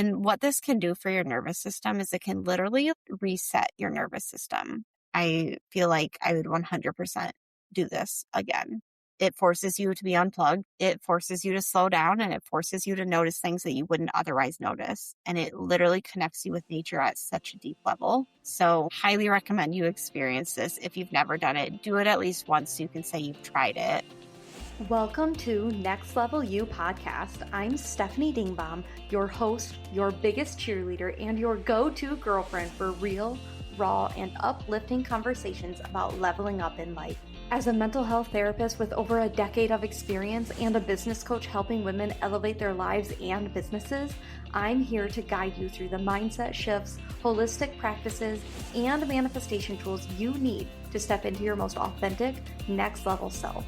And what this can do for your nervous system is it can literally reset your nervous system. I feel like I would 100% do this again. It forces you to be unplugged. It forces you to slow down, and it forces you to notice things that you wouldn't otherwise notice. And it literally connects you with nature at such a deep level. So highly recommend you experience this. If you've never done it, do it at least once so you can say you've tried it. Welcome to Next Level You podcast. I'm Stefanie Dingbaum, your host, your biggest cheerleader, and your go-to girlfriend for real, raw, and uplifting conversations about leveling up in life. As a mental health therapist with over a decade of experience and a business coach helping women elevate their lives and businesses, I'm here to guide you through the mindset shifts, holistic practices, and manifestation tools you need to step into your most authentic, next level self.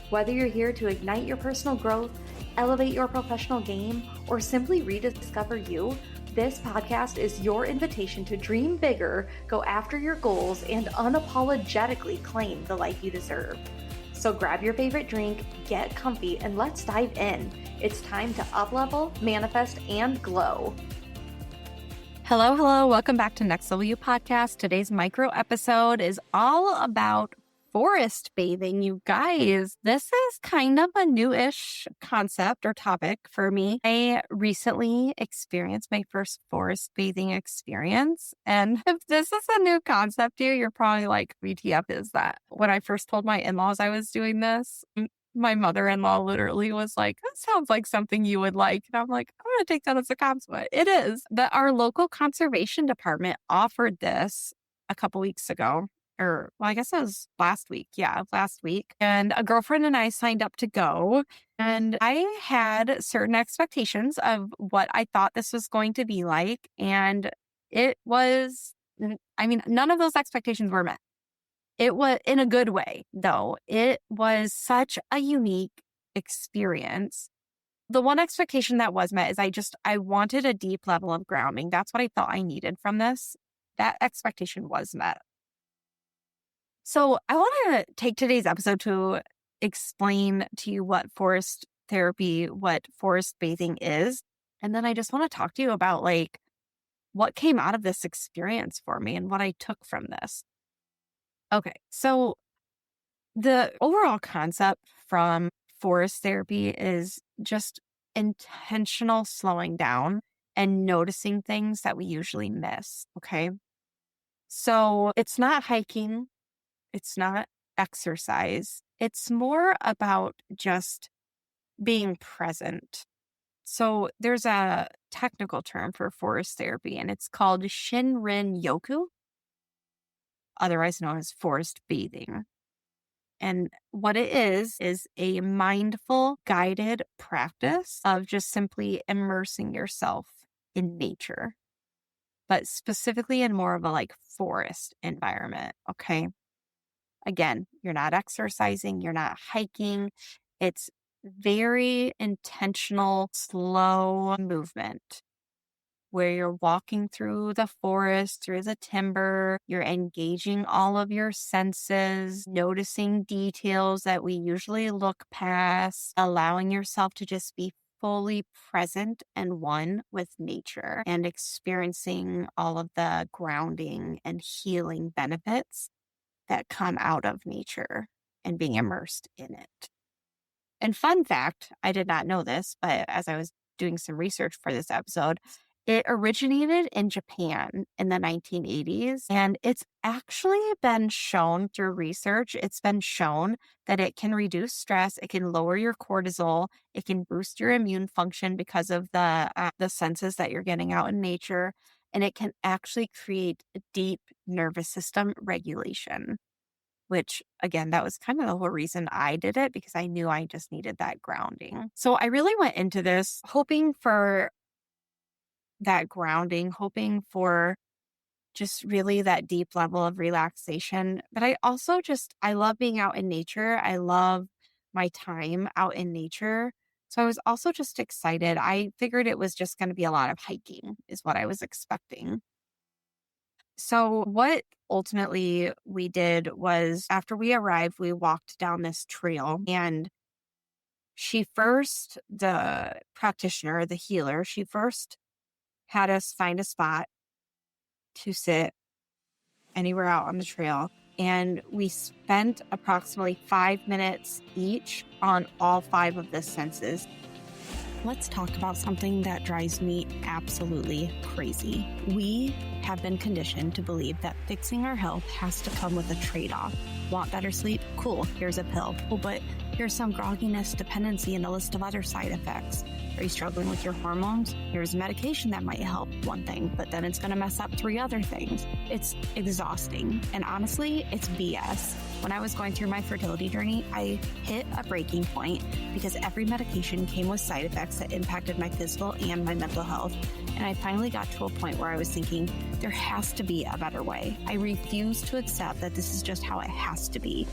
Whether you're here to ignite your personal growth, elevate your professional game, or simply rediscover you, this podcast is your invitation to dream bigger, go after your goals, and unapologetically claim the life you deserve. So grab your favorite drink, get comfy, and let's dive in. It's time to up-level, manifest, and glow. Hello. Welcome back to Next Level You podcast. Today's micro episode is all about forest bathing, you guys. This is kind of a new-ish concept or topic for me. I recently experienced my first forest bathing experience. And if this is a new concept to you, you're probably like, WTF is that? When I first told my in-laws I was doing this, my mother-in-law literally was like, that sounds like something you would like. And I'm like, I'm going to take that as a compliment. It is. That our local conservation department offered this a couple weeks ago. I guess it was last week. Yeah, last week. And a girlfriend and I signed up to go. And I had certain expectations of what I thought this was going to be like. And it was, none of those expectations were met. It was in a good way, though. It was such a unique experience. The one expectation that was met is I wanted a deep level of grounding. That's what I thought I needed from this. That expectation was met. So I want to take today's episode to explain to you what forest therapy, what forest bathing is. And then I just want to talk to you about what came out of this experience for me and what I took from this. Okay. So the overall concept from forest therapy is just intentional slowing down and noticing things that we usually miss. Okay. So it's not hiking. It's not exercise. It's more about just being present. So there's a technical term for forest therapy, and it's called Shinrin Yoku, otherwise known as forest bathing. And what it is a mindful, guided practice of just simply immersing yourself in nature, but specifically in more of a forest environment. Okay. Again, you're not exercising, you're not hiking. It's very intentional, slow movement where you're walking through the forest, through the timber, you're engaging all of your senses, noticing details that we usually look past, allowing yourself to just be fully present and one with nature and experiencing all of the grounding and healing benefits that come out of nature and being immersed in it. And fun fact, I did not know this, but as I was doing some research for this episode, it originated in Japan in the 1980s, and it's actually been shown through research. It's been shown that it can reduce stress, it can lower your cortisol, it can boost your immune function because of the senses that you're getting out in nature, and it can actually create a deep nervous system regulation. Which, again, that was kind of the whole reason I did it, because I knew I just needed that grounding. So I really went into this hoping for that grounding, hoping for just really that deep level of relaxation. But I also I love being out in nature. I love my time out in nature. So I was also just excited. I figured it was just going to be a lot of hiking is what I was expecting. So what ultimately we did was after we arrived, we walked down this trail, and the practitioner, the healer, she first had us find a spot to sit anywhere out on the trail. And we spent approximately 5 minutes each on all five of the senses. Let's talk about something that drives me absolutely crazy. We have been conditioned to believe that fixing our health has to come with a trade-off. Want better sleep? Cool, here's a pill. Oh, but here's some grogginess, dependency, and a list of other side effects. Are you struggling with your hormones? Here's a medication that might help one thing, but then it's going to mess up 3 other things. It's exhausting. And honestly, it's BS. When I was going through my fertility journey, I hit a breaking point because every medication came with side effects that impacted my physical and my mental health. And I finally got to a point where I was thinking, there has to be a better way. I refuse to accept that this is just how it has to be.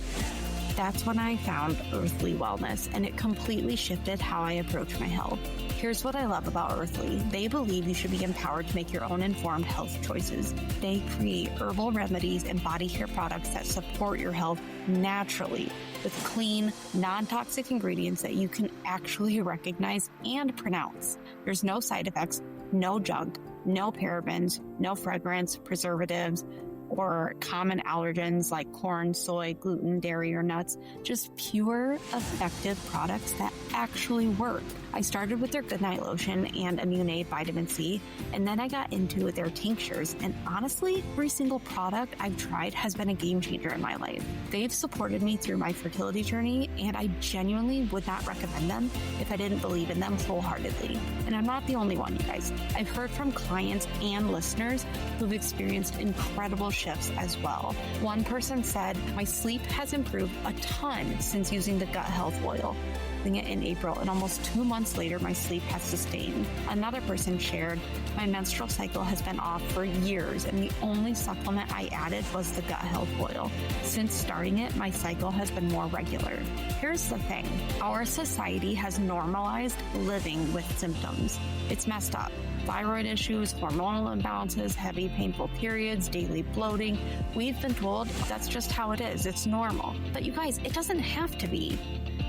That's when I found Earthly Wellness, and it completely shifted how I approach my health. Here's what I love about Earthly. They believe you should be empowered to make your own informed health choices. They create herbal remedies and body care products that support your health naturally with clean, non-toxic ingredients that you can actually recognize and pronounce. There's no side effects, no junk, no parabens, no fragrance, preservatives, or common allergens like corn, soy, gluten, dairy, or nuts. Just pure, effective products that actually work. I started with their Goodnight Lotion and Immune Aid Vitamin C, and then I got into their tinctures. And honestly, every single product I've tried has been a game changer in my life. They've supported me through my fertility journey, and I genuinely would not recommend them if I didn't believe in them wholeheartedly. And I'm not the only one, you guys. I've heard from clients and listeners who've experienced incredible shifts as well. One person said, my sleep has improved a ton since using the gut health oil. It in April, and almost 2 months later, my sleep has sustained. Another person shared, my menstrual cycle has been off for years, and the only supplement I added was the gut health oil. Since starting it, my cycle has been more regular. Here's the thing, our society has normalized living with symptoms. It's messed up. Thyroid issues, hormonal imbalances, heavy, painful periods, daily bloating. We've been told that's just how it is. It's normal. But you guys, it doesn't have to be.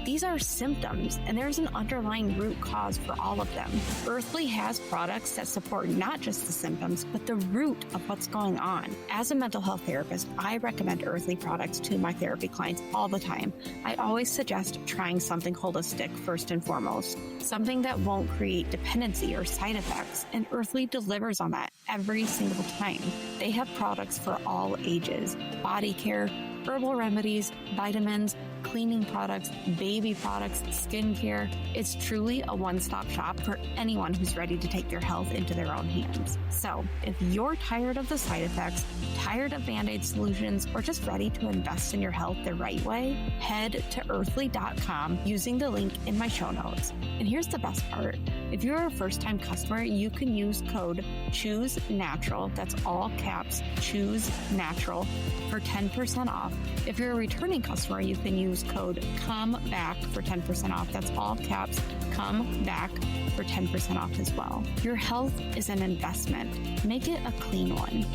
These are symptoms, and there's an underlying root cause for all of them. Earthly has products that support not just the symptoms, but the root of what's going on. As a mental health therapist, I recommend Earthly products to my therapy clients all the time. I always suggest trying something holistic first and foremost, something that won't create dependency or side effects, and Earthly delivers on that every single time. They have products for all ages, body care, herbal remedies, vitamins, cleaning products, baby products, skincare. It's truly a one-stop shop for anyone who's ready to take their health into their own hands. So if you're tired of the side effects, tired of Band-Aid solutions, or just ready to invest in your health the right way, head to earthly.com using the link in my show notes. And here's the best part. If you're a first-time customer, you can use code CHOOSENATURAL, that's all caps, CHOOSENATURAL, for 10% off. If you're a returning customer, you can use code COMEBACK for 10% off. That's all caps, COMEBACK for 10% off as well. Your health is an investment. Make it a clean one.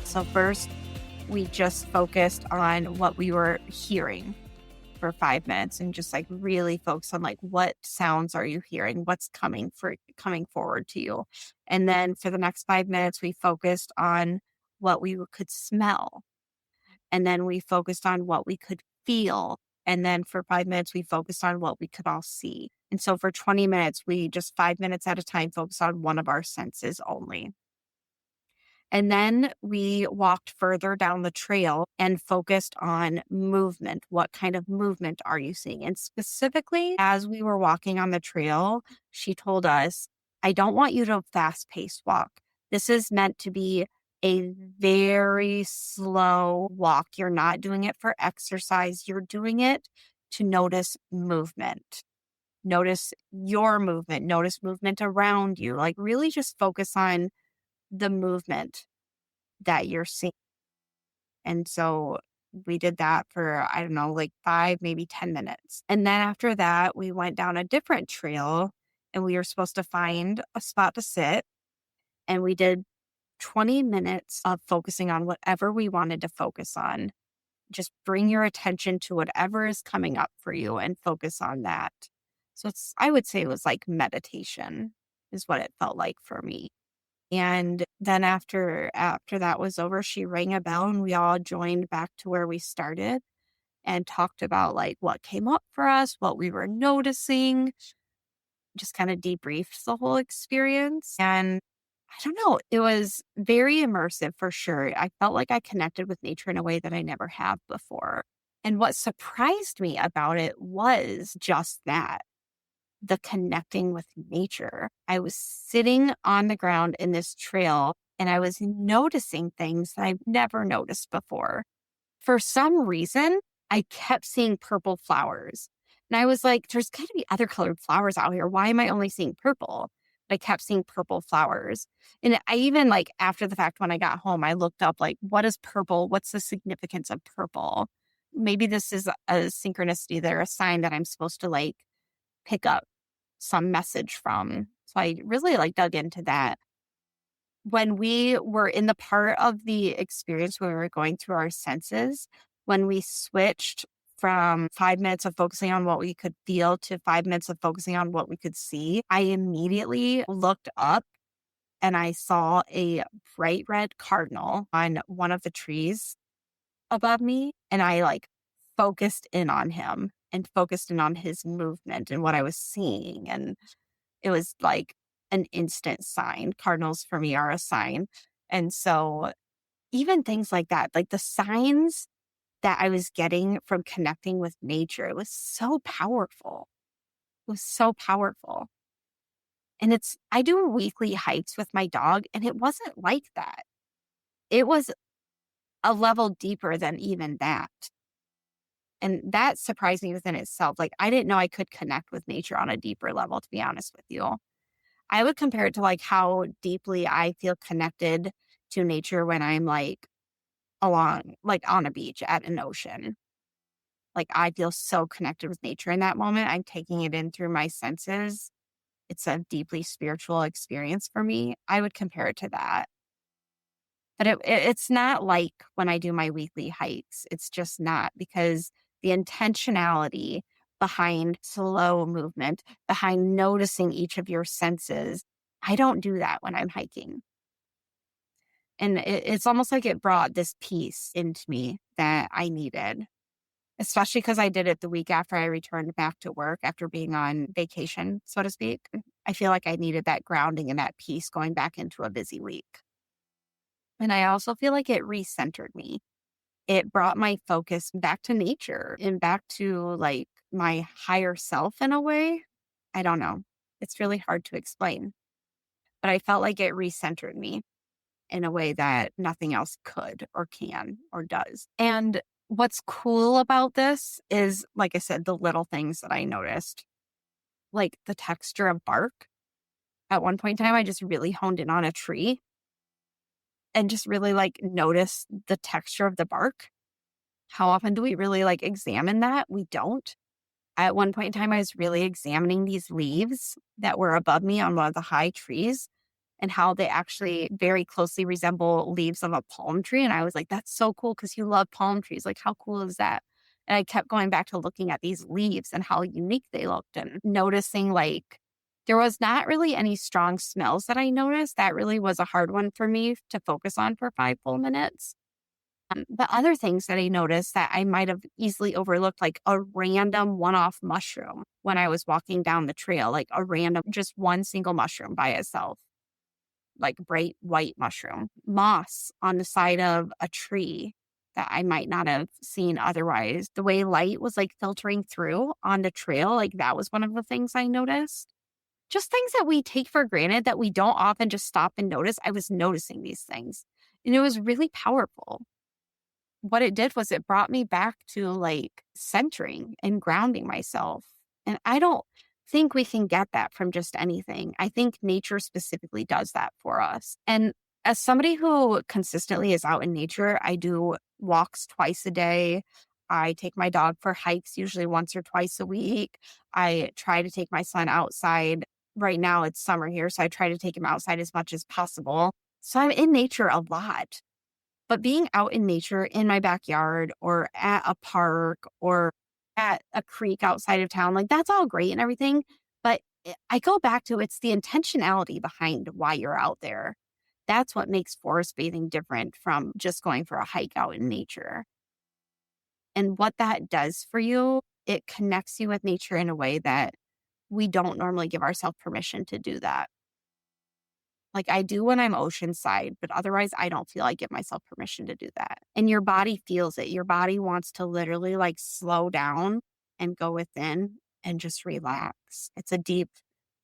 So first, we just focused on what we were hearing for 5 minutes and just like really focus on like what sounds are you hearing, what's coming forward to you. And then for the next 5 minutes, we focused on what we could smell. And then we focused on what we could feel. And then for 5 minutes, we focused on what we could all see. And so for 20 minutes, we just 5 minutes at a time focused on one of our senses only. And then we walked further down the trail and focused on movement. What kind of movement are you seeing? And specifically, as we were walking on the trail, she told us, I don't want you to fast-paced walk. This is meant to be a very slow walk. You're not doing it for exercise. You're doing it to notice movement. Notice your movement. Notice movement around you. Like really just focus on the movement that you're seeing. And so we did that for, I don't know, like 5, maybe 10 minutes. And then after that, we went down a different trail and we were supposed to find a spot to sit. And we did 20 minutes of focusing on whatever we wanted to focus on. Just bring your attention to whatever is coming up for you and focus on that. So I would say it was like meditation. is what it felt like for me. And then after that was over, she rang a bell and we all joined back to where we started and talked about like what came up for us, what we were noticing, just kind of debriefed the whole experience. And I don't know, it was very immersive for sure. I felt like I connected with nature in a way that I never have before. And what surprised me about it was just that, the connecting with nature. I was sitting on the ground in this trail and I was noticing things that I've never noticed before. For some reason, I kept seeing purple flowers. And I was like, there's got to be other colored flowers out here. Why am I only seeing purple? But I kept seeing purple flowers. And I even like after the fact, when I got home, I looked up like, what is purple? What's the significance of purple? Maybe this is a synchronicity there, a sign that I'm supposed to like pick up some message from. So I really like dug into that. When we were in the part of the experience where we were going through our senses, when we switched from 5 minutes of focusing on what we could feel to 5 minutes of focusing on what we could see, I immediately looked up and I saw a bright red cardinal on one of the trees above me. And I like focused in on him and focused in on his movement and what I was seeing. And it was like an instant sign. Cardinals for me are a sign. And so even things like that, like the signs that I was getting from connecting with nature, it was so powerful. It was so powerful. And I do weekly hikes with my dog, and it wasn't like that. It was a level deeper than even that. And that surprised me within itself. Like, I didn't know I could connect with nature on a deeper level, to be honest with you. I would compare it to like how deeply I feel connected to nature when I'm like like on a beach at an ocean. Like I feel so connected with nature in that moment. I'm taking it in through my senses. It's a deeply spiritual experience for me. I would compare it to that. But it's not like when I do my weekly hikes. It's just not, because the intentionality behind slow movement, behind noticing each of your senses, I don't do that when I'm hiking. And it's almost like it brought this peace into me that I needed, especially because I did it the week after I returned back to work after being on vacation, so to speak. I feel like I needed that grounding and that peace going back into a busy week. And I also feel like it recentered me. It brought my focus back to nature and back to like my higher self in a way. I don't know. It's really hard to explain, but I felt like it recentered me in a way that nothing else could or can or does. And what's cool about this is, like I said, the little things that I noticed, like the texture of bark. At one point in time, I just really honed in on a tree and just really like noticed the texture of the bark. How often do we really like examine that? We don't. At one point in time, I was really examining these leaves that were above me on one of the high trees and how they actually very closely resemble leaves of a palm tree. And I was like, that's so cool because you love palm trees. Like, how cool is that? And I kept going back to looking at these leaves and how unique they looked and noticing like there was not really any strong smells that I noticed. That really was a hard one for me to focus on for 5 full minutes. The other things that I noticed that I might have easily overlooked, like a random one off mushroom when I was walking down the trail, like a random, just one single mushroom by itself, like bright white mushroom, moss on the side of a tree that I might not have seen otherwise. The way light was like filtering through on the trail, like that was one of the things I noticed. Just things that we take for granted that we don't often just stop and notice. I was noticing these things and it was really powerful. What it did was it brought me back to like centering and grounding myself. And I don't think we can get that from just anything. I think nature specifically does that for us. And as somebody who consistently is out in nature, I do walks twice a day. I take my dog for hikes usually once or twice a week. I try to take my son outside. Right now it's summer here, so I try to take him outside as much as possible. So I'm in nature a lot. But being out in nature in my backyard or at a park or at a creek outside of town, like that's all great and everything. But I go back to it's the intentionality behind why you're out there. That's what makes forest bathing different from just going for a hike out in nature. And what that does for you, it connects you with nature in a way that we don't normally give ourselves permission to do that. Like I do when I'm oceanside, but otherwise I don't feel I give myself permission to do that. And your body feels it. Your body wants to literally like slow down and go within and just relax. It's a deep,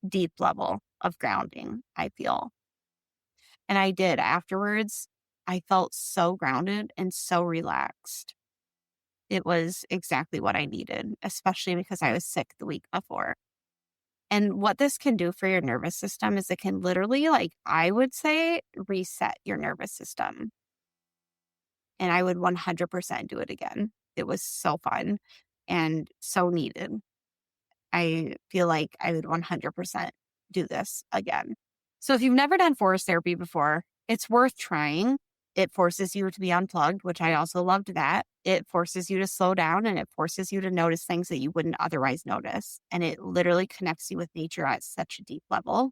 deep level of grounding, I feel. And I did afterwards. I felt so grounded and so relaxed. It was exactly what I needed, especially because I was sick the week before. And what this can do for your nervous system is it can literally, like, I would say, reset your nervous system. And I would 100% do it again. It was so fun and so needed. I feel like I would 100% do this again. So if you've never done forest therapy before, it's worth trying. It forces you to be unplugged, which I also loved that. It forces you to slow down and it forces you to notice things that you wouldn't otherwise notice. And it literally connects you with nature at such a deep level.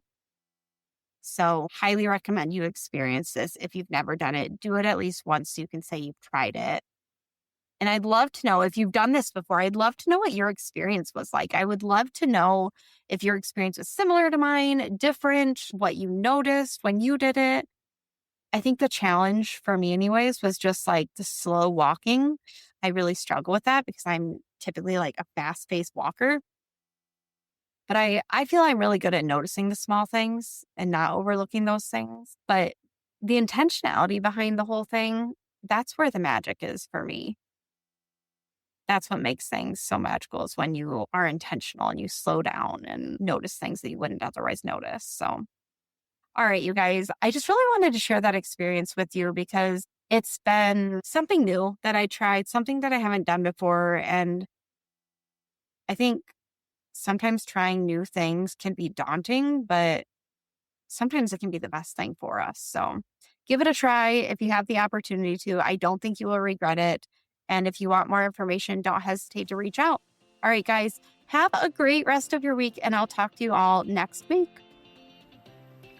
So, highly recommend you experience this. If you've never done it, do it at least once so you can say you've tried it. And I'd love to know if you've done this before, I'd love to know what your experience was like. I would love to know if your experience was similar to mine, different, what you noticed when you did it. I think the challenge for me, anyways, was just like the slow walking. I really struggle with that because I'm typically like a fast paced walker. But I feel I'm really good at noticing the small things and not overlooking those things. But the intentionality behind the whole thing, that's where the magic is for me. That's what makes things so magical is when you are intentional and you slow down and notice things that you wouldn't otherwise notice. So, all right, you guys, I just really wanted to share that experience with you because it's been something new that I tried, something that I haven't done before. And I think sometimes trying new things can be daunting, but sometimes it can be the best thing for us. So give it a try if you have the opportunity to. I don't think you will regret it. And if you want more information, don't hesitate to reach out. All right, guys, have a great rest of your week, and I'll talk to you all next week.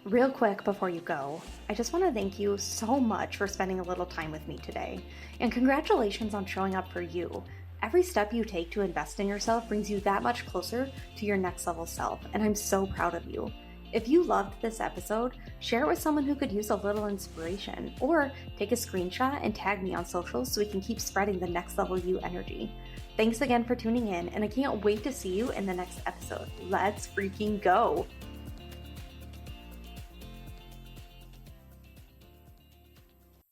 Real quick before you go, I just want to thank you so much for spending a little time with me today. And congratulations on showing up for you. Every step you take to invest in yourself brings you that much closer to your next level self, and I'm so proud of you. If you loved this episode, share it with someone who could use a little inspiration, or take a screenshot and tag me on socials so we can keep spreading the next level you energy. Thanks again for tuning in, and I can't wait to see you in the next episode. Let's freaking go!